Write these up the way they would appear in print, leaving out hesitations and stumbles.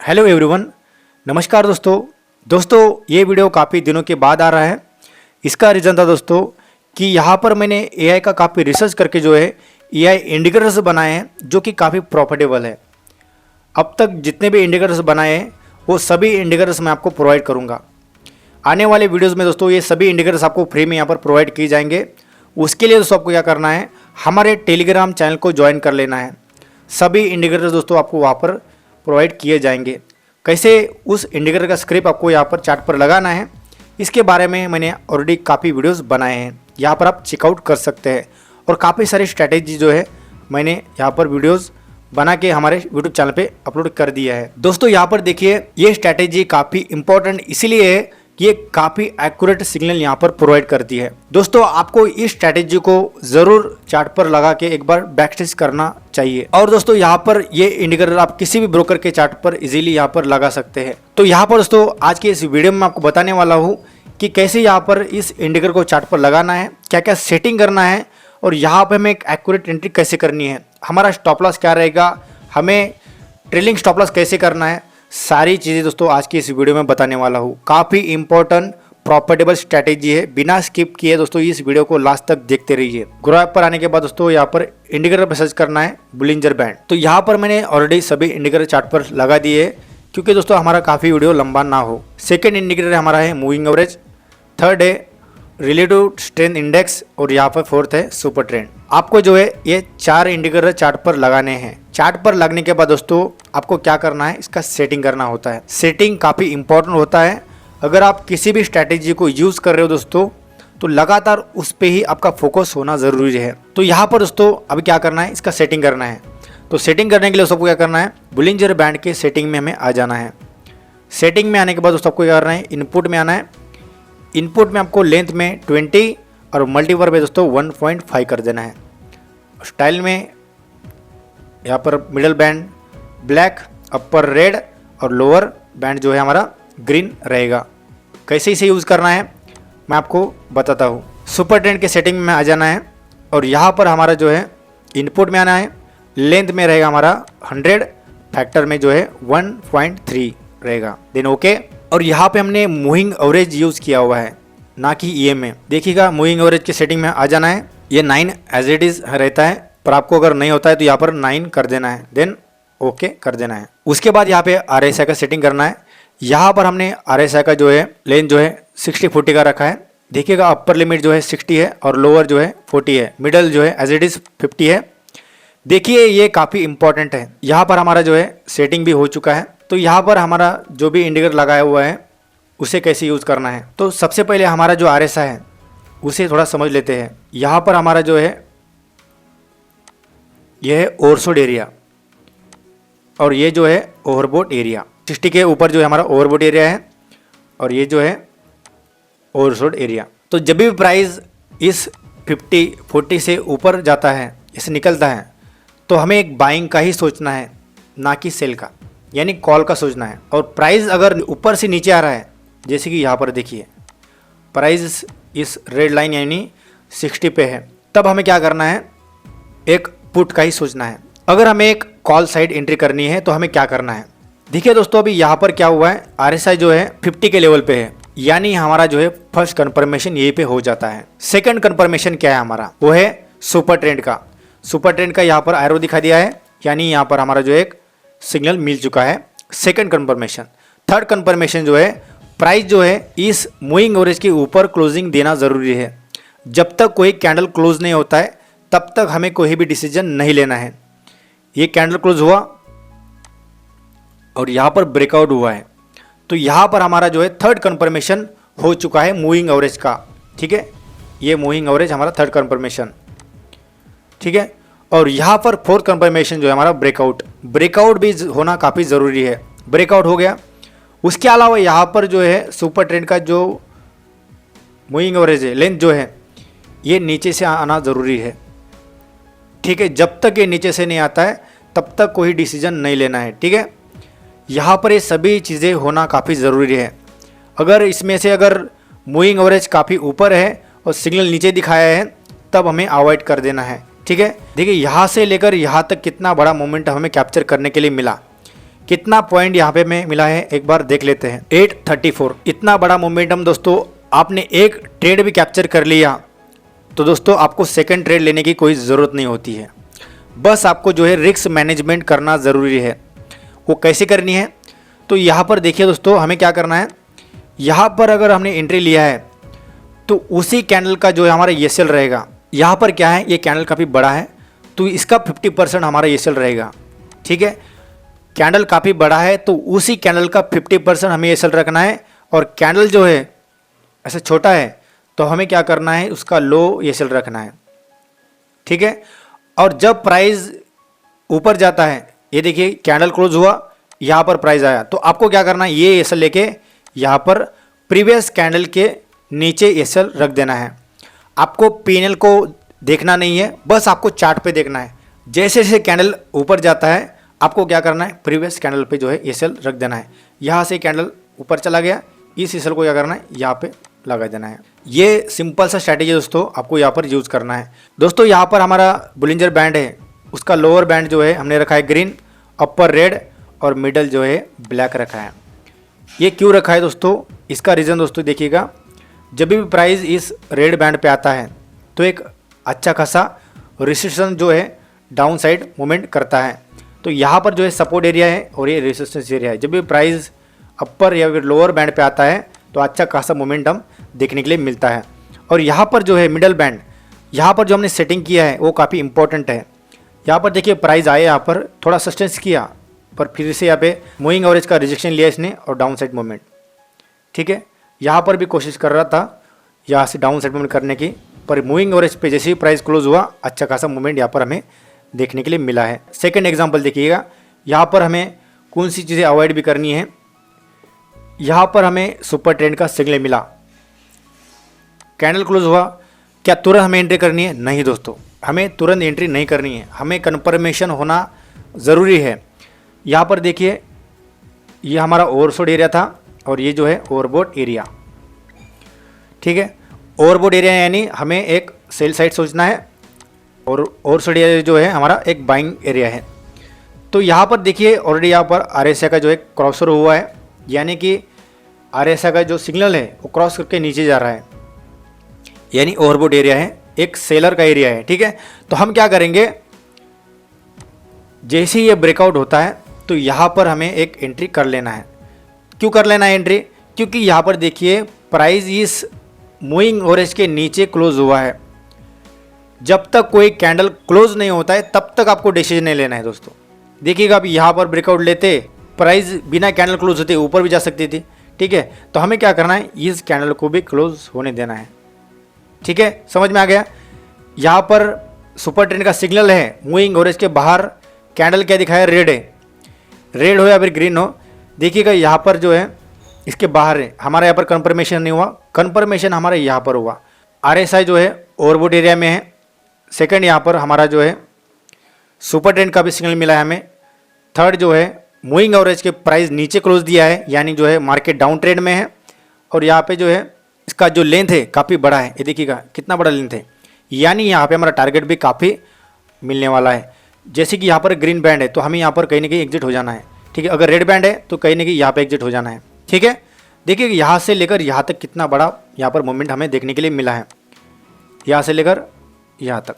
Hello everyone, नमस्कार दोस्तों ये वीडियो काफ़ी दिनों के बाद आ रहा है। इसका रीज़न था दोस्तों कि यहाँ पर मैंने एआई का काफ़ी रिसर्च करके जो है एआई इंडिकेटर्स बनाए हैं जो कि काफ़ी प्रॉफिटेबल है। अब तक जितने भी इंडिकेटर्स बनाए हैं वो सभी इंडिकेटर्स मैं आपको प्रोवाइड करूँगा। आने वाले वीडियोज़ में दोस्तों ये सभी इंडिकेटर्स आपको फ्री में यहाँ पर प्रोवाइड किए जाएंगे। उसके लिए दोस्तों आपको क्या करना है, हमारे टेलीग्राम चैनल को ज्वाइन कर लेना है। सभी इंडिकेटर्स दोस्तों आपको वहाँ पर प्रोवाइड किए जाएंगे। कैसे उस इंडिकेटर का स्क्रिप्ट आपको यहाँ पर चार्ट पर लगाना है, इसके बारे में मैंने ऑलरेडी काफ़ी वीडियोस बनाए हैं, यहाँ पर आप चेकआउट कर सकते हैं। और काफ़ी सारी स्ट्रैटेजी जो है मैंने यहाँ पर वीडियोस बना के हमारे यूट्यूब चैनल पे अपलोड कर दिया है। दोस्तों यहाँ पर देखिए, ये स्ट्रैटेजी काफ़ी इंपॉर्टेंट इसलिए है कि ये काफ़ी एक्यूरेट सिग्नल यहाँ पर प्रोवाइड करती है। दोस्तों आपको इस स्ट्रैटेजी को ज़रूर चार्ट पर लगा के एक बार बैक टेस्ट करना चाहिए। और दोस्तों यहाँ पर ये इंडिकेटर आप किसी भी ब्रोकर के चार्ट पर इजीली यहाँ पर लगा सकते हैं। तो यहाँ पर दोस्तों आज के इस वीडियो में आपको बताने वाला हूँ कि कैसे यहाँ पर इस इंडिकेटर को चार्ट पर लगाना है, क्या क्या सेटिंग करना है और यहाँ पर हमें एक एक्यूरेट एंट्री कैसे करनी है, हमारा स्टॉप लॉस क्या रहेगा, हमें ट्रेलिंग स्टॉप लॉस कैसे करना है, सारी चीज़ें दोस्तों आज की इस वीडियो में बताने वाला हूँ। काफ़ी इंपॉर्टेंट प्रॉफिटेबल स्ट्रैटेजी है, बिना स्किप किए दोस्तों इस वीडियो को लास्ट तक देखते रहिए। ग्रो ऐप पर आने के बाद दोस्तों यहाँ पर इंडिकेटर पर सर्च करना है बोलिंजर बैंड। तो यहाँ पर मैंने ऑलरेडी सभी इंडिकेटर चार्ट पर लगा दिए क्योंकि दोस्तों हमारा काफ़ी वीडियो लंबा ना हो। सेकेंड इंडिकेटर हमारा है मूविंग एवरेज, थर्ड है रिलेटिव स्ट्रेंथ इंडेक्स और यहाँ पर फोर्थ है सुपर ट्रेंड। आपको जो है ये 4 इंडिकेटर चार्ट पर लगाने हैं। चार्ट पर लगने के बाद दोस्तों आपको क्या करना है, इसका सेटिंग करना होता है। सेटिंग काफ़ी इंपॉर्टेंट होता है। अगर आप किसी भी स्ट्रैटेजी को यूज़ कर रहे हो दोस्तों तो लगातार उस पर ही आपका फोकस होना ज़रूरी है। तो यहाँ पर दोस्तों अभी क्या करना है, इसका सेटिंग करना है। तो सेटिंग करने के लिए सबको क्या करना है, बोलिंजर बैंड के सेटिंग में हमें आ जाना है। सेटिंग में आने के बाद दोस्तों आपको क्या करना है, इनपुट में आना है। इनपुट में आपको लेंथ में 20 और मल्टीवर पे दोस्तों 1.5 कर देना है। स्टाइल में यहाँ पर मिडल बैंड ब्लैक, अपर रेड और लोअर बैंड जो है हमारा ग्रीन रहेगा। कैसे इसे यूज़ करना है मैं आपको बताता हूँ। सुपर ट्रेंड के सेटिंग में आ जाना है और यहाँ पर हमारा जो है इनपुट में आना है। लेंथ में रहेगा हमारा 100, फैक्टर में जो है 1.3 रहेगा, देन ओके। और यहाँ पे हमने मूविंग एवरेज यूज़ किया हुआ है, ना कि EMA। देखिएगा मूविंग एवरेज के सेटिंग में आ जाना है। ये 9 एज इट इज़ रहता है, पर आपको अगर नहीं होता है तो यहाँ पर 9 कर देना है, देन ओके कर देना है। उसके बाद यहाँ पे RSI का सेटिंग करना है। यहाँ पर हमने RSI का जो है लेंथ जो है 60-40 का रखा है। देखिएगा अपर लिमिट जो है 60 है और लोअर जो है 40 है, मिडल जो है एज इट इज़ 50 है। देखिए ये काफ़ी इंपॉर्टेंट है। यहाँ पर हमारा जो है सेटिंग भी हो चुका है। तो यहाँ पर हमारा जो भी इंडिकेटर लगाया हुआ है उसे कैसे यूज़ करना है, तो सबसे पहले हमारा जो RSI है उसे थोड़ा समझ लेते हैं। यहाँ पर हमारा जो है यह है ओवरशॉट एरिया और ये जो है ओवरबॉट एरिया। 60 के ऊपर जो है हमारा ओवरबॉट एरिया है और ये जो है ओवरशॉट एरिया। तो जब भी प्राइस इस 50-40 से ऊपर जाता है, इसे निकलता है, तो हमें एक बाइंग का ही सोचना है, ना कि सेल का, यानी कॉल का सोचना है। और प्राइस अगर ऊपर से नीचे आ रहा है, जैसे कि यहाँ पर देखिए प्राइस इस रेड लाइन यानी 60 पे है, तब हमें क्या करना है, एक पुट का ही सोचना है। अगर हमें एक कॉल साइड एंट्री करनी है तो हमें क्या करना है, देखिए दोस्तों अभी यहाँ पर क्या हुआ है, RSI जो है 50 के लेवल पे है, यानी हमारा जो है फर्स्ट कंफर्मेशन यहीं पे हो जाता है। सेकंड कंफर्मेशन क्या है हमारा, वो है सुपर ट्रेंड का। सुपर ट्रेंड का यहाँ पर एरो दिखा दिया है, यानी यहाँ पर हमारा जो एक सिग्नल मिल चुका है, सेकंड कंफर्मेशन। थर्ड कंफर्मेशन जो है, प्राइस जो है इस मूविंग एवरेज के ऊपर क्लोजिंग देना ज़रूरी है। जब तक कोई कैंडल क्लोज नहीं होता है तब तक हमें कोई भी डिसीजन नहीं लेना है। ये कैंडल क्लोज हुआ और यहाँ पर ब्रेकआउट हुआ है, तो यहाँ पर हमारा जो है थर्ड कंफर्मेशन हो चुका है मूविंग एवरेज का। ठीक है, ये मूविंग एवरेज हमारा थर्ड कंफर्मेशन, ठीक है। और यहाँ पर फोर्थ कंफर्मेशन जो है हमारा ब्रेकआउट भी होना काफ़ी ज़रूरी है। ब्रेकआउट हो गया, उसके अलावा यहाँ पर जो है सुपर ट्रेंड का जो मूविंग एवरेज है, लेंथ जो है, ये नीचे से आना ज़रूरी है। ठीक है, जब तक ये नीचे से नहीं आता है तब तक कोई डिसीजन नहीं लेना है। ठीक है, यहाँ पर ये सभी चीज़ें होना काफ़ी ज़रूरी है। अगर इसमें से अगर मूविंग एवरेज काफ़ी ऊपर है और सिग्नल नीचे दिखाया है तब हमें अवॉइड कर देना है। ठीक है, देखिए यहाँ से लेकर यहाँ तक कितना बड़ा मोमेंट हमें कैप्चर करने के लिए मिला। कितना पॉइंट यहाँ पे में मिला है एक बार देख लेते हैं। 834, इतना बड़ा मोमेंटम दोस्तों। आपने एक ट्रेड भी कैप्चर कर लिया तो दोस्तों आपको सेकंड ट्रेड लेने की कोई ज़रूरत नहीं होती है। बस आपको जो है रिस्क मैनेजमेंट करना ज़रूरी है। वो कैसे करनी है, तो यहाँ पर देखिए दोस्तों, हमें क्या करना है, यहाँ पर अगर हमने एंट्री लिया है तो उसी कैंडल का जो है हमारा ESL रहेगा। यहाँ पर क्या है, ये कैंडल काफ़ी बड़ा है तो इसका 50% हमारा ESL रहेगा। ठीक है, कैंडल काफ़ी बड़ा है तो उसी कैंडल का 50% हमें ESL रखना है। और कैंडल जो है ऐसा छोटा है तो हमें क्या करना है, उसका लो ESL रखना है। ठीक है, और जब प्राइस ऊपर जाता है, ये देखिए कैंडल क्लोज हुआ, यहाँ पर प्राइस आया, तो आपको क्या करना है, ये ESL लेके यहाँ पर प्रीवियस कैंडल के नीचे ESL रख देना है। आपको PNL को देखना नहीं है, बस आपको चार्ट पे देखना है। जैसे जैसे कैंडल ऊपर जाता है आपको क्या करना है, प्रीवियस कैंडल पे जो है ESL रख देना है। यहाँ से कैंडल ऊपर चला गया, इस ESL को क्या करना है, यहाँ पे लगा देना है। ये सिंपल सा स्ट्रैटेजी दोस्तों आपको यहाँ पर यूज़ करना है। दोस्तों यहाँ पर हमारा बुलिंजर बैंड है, उसका लोअर बैंड जो है हमने रखा है ग्रीन, अपर रेड और मिडल जो है ब्लैक रखा है। ये क्यों रखा है दोस्तों, इसका रीज़न दोस्तों देखिएगा, जब भी प्राइस इस रेड बैंड पे आता है तो एक अच्छा खासा रेजिस्टेंस जो है डाउन साइड मूवमेंट करता है। तो यहाँ पर जो है सपोर्ट एरिया है और ये रेजिस्टेंस एरिया है। जब भी प्राइस अपर या फिर लोअर बैंड पे आता है तो अच्छा खासा मोमेंटम देखने के लिए मिलता है। और यहाँ पर जो है मिडल बैंड, यहाँ पर जो हमने सेटिंग किया है वो काफ़ी इंपॉर्टेंट है। यहाँ पर देखिए प्राइस आए, यहाँ पर थोड़ा सस्टेंस किया पर फिर से यहाँ पे मूविंग एवरेज का रिजेक्शन लिया इसने और डाउन साइड मूवमेंट। ठीक है, यहाँ पर भी कोशिश कर रहा था यहाँ से डाउन साइड मूवमेंट करने की, पर मूविंग एवरेज पे जैसे ही प्राइस क्लोज हुआ अच्छा खासा मूवमेंट यहाँ पर हमें देखने के लिए मिला है। सेकंड एग्जांपल देखिएगा, यहाँ पर हमें कौन सी चीज़ें अवॉइड भी करनी है। यहाँ पर हमें सुपर ट्रेंड का सिग्नल मिला, कैंडल क्लोज हुआ, क्या तुरंत हमें एंट्री करनी है? नहीं दोस्तों, हमें तुरंत एंट्री नहीं करनी है, हमें कन्फर्मेशन होना ज़रूरी है। यहाँ पर देखिए ये हमारा ओवरसोल्ड एरिया था और ये जो है ओवरबॉट एरिया। ठीक है, ओवरबॉट एरिया यानी हमें एक सेल साइड सोचना है और ओवरसोल्ड एरिया जो है हमारा एक बाइंग एरिया है। तो यहाँ पर देखिए ऑलरेडी यहाँ पर RSI का जो है क्रॉसर हुआ है, यानी कि RSI का जो सिग्नल है वो क्रॉस करके नीचे जा रहा है, यानी ओवरबॉट एरिया है, एक सेलर का एरिया है। ठीक है, तो हम क्या करेंगे, जैसे ही ये ब्रेकआउट होता है तो यहाँ पर हमें एक एंट्री कर लेना है। क्यों कर लेना है एंट्री? क्योंकि यहाँ पर देखिए प्राइस इस मूविंग एवरेज के नीचे क्लोज हुआ है। जब तक कोई कैंडल क्लोज नहीं होता है तब तक आपको डिसीजन नहीं लेना है दोस्तों। देखिएगा अब यहाँ पर ब्रेकआउट लेते प्राइस बिना कैंडल क्लोज होते ऊपर भी जा सकती थी। ठीक है, तो हमें क्या करना है, इस कैंडल को भी क्लोज होने देना है। ठीक है, समझ में आ गया। यहाँ पर सुपर ट्रेंड का सिग्नल है, मूविंग एवरेज के बाहर कैंडल क्या दिखाया, रेड है, रेड हो या फिर ग्रीन हो। देखिएगा यहाँ पर जो है इसके बाहर है, हमारा यहाँ पर कंफर्मेशन नहीं हुआ, कंफर्मेशन हमारा यहाँ पर हुआ। RSI जो है ओवरबॉट एरिया में है। सेकंड यहाँ पर हमारा जो है सुपर ट्रेंड का भी सिग्नल मिला है हमें। थर्ड जो है मूविंग एवरेज के प्राइस नीचे क्लोज दिया है, यानी जो है मार्केट डाउन ट्रेंड में है। और यहाँ पे जो है इसका जो लेंथ है काफ़ी बड़ा है, ये देखिएगा कितना बड़ा लेंथ है, यानी यहाँ पे हमारा टारगेट भी काफ़ी मिलने वाला है। जैसे कि यहाँ पर ग्रीन बैंड है तो हमें यहाँ पर कहीं ना कहीं एग्जिट हो जाना है। ठीक है, अगर रेड बैंड है तो कहीं ना कहीं यहाँ पे एग्जिट हो जाना है। ठीक है, देखिए यहाँ से लेकर यहाँ तक कितना बड़ा यहाँ पर मोमेंट हमें देखने के लिए मिला है। यहाँ से लेकर यहाँ तक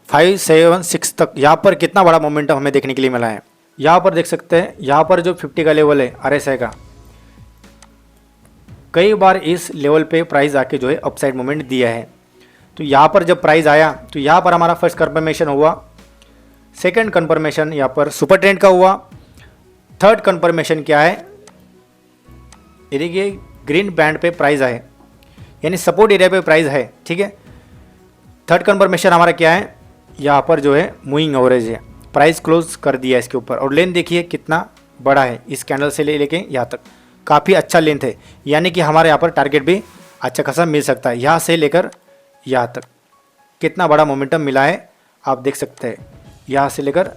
5, 7, 6 तक यहाँ पर कितना बड़ा मोमेंटम हमें देखने के लिए मिला है। यहाँ पर देख सकते हैं, यहाँ पर जो 50 का लेवल है RSI का, कई बार इस लेवल पे प्राइस आके जो है अपसाइड मोमेंट दिया है। तो यहाँ पर जब प्राइस आया तो यहाँ पर हमारा फर्स्ट कंफर्मेशन हुआ, सेकंड कंफर्मेशन यहाँ पर सुपर ट्रेंड का हुआ, थर्ड कंफर्मेशन क्या है, ये देखिए ग्रीन बैंड पे प्राइस है, यानी सपोर्ट एरिया पे प्राइस है। ठीक है, थर्ड कंफर्मेशन हमारा क्या है, यहाँ पर जो है मूविंग एवरेज है, प्राइस क्लोज कर दिया इसके ऊपर। और लेंथ देखिए कितना बड़ा है, इस कैंडल से लेके यहाँ तक काफ़ी अच्छा लेंथ है, यानी कि हमारे यहाँ पर टारगेट भी अच्छा खासा मिल सकता है। यहाँ से लेकर यहाँ तक कितना बड़ा मोमेंटम मिला है आप देख सकते हैं। यहाँ से लेकर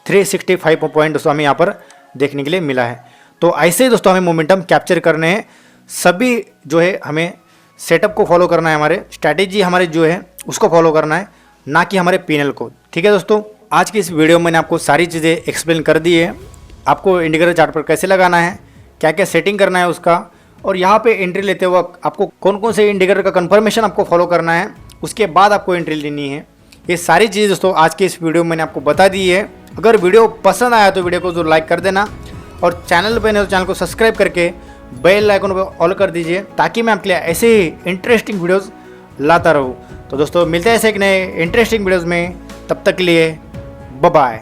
365 पॉइंट दोस्तों हमें यहाँ पर देखने के लिए मिला है। तो ऐसे ही दोस्तों हमें मोमेंटम कैप्चर करने हैं, सभी जो है हमें सेटअप को फॉलो करना है, हमारे स्ट्रैटेजी हमारे जो है उसको फॉलो करना है, ना कि हमारे PNL को। ठीक है दोस्तों, आज की इस वीडियो में मैंने आपको सारी चीज़ें एक्सप्लेन कर दी है। आपको इंडिकेटर चार्ट पर कैसे लगाना है, क्या क्या सेटिंग करना है उसका, और यहाँ पे एंट्री लेते वक्त आपको कौन कौन से इंडिकेटर का कंफर्मेशन आपको फॉलो करना है, उसके बाद आपको एंट्री लेनी है। ये सारी चीज़ दोस्तों आज के इस वीडियो में मैंने आपको बता दी है। अगर वीडियो पसंद आया तो वीडियो को जरूर लाइक कर देना, और चैनल पर नहीं तो चैनल को सब्सक्राइब करके बेल आइकन पर ऑल कर दीजिए, ताकि मैं आपके लिए ऐसे ही इंटरेस्टिंग वीडियोज़ लाता रहूँ। तो दोस्तों मिलते हैं ऐसे एक नए इंटरेस्टिंग वीडियोज़ में, तब तक के लिए बाय बाय।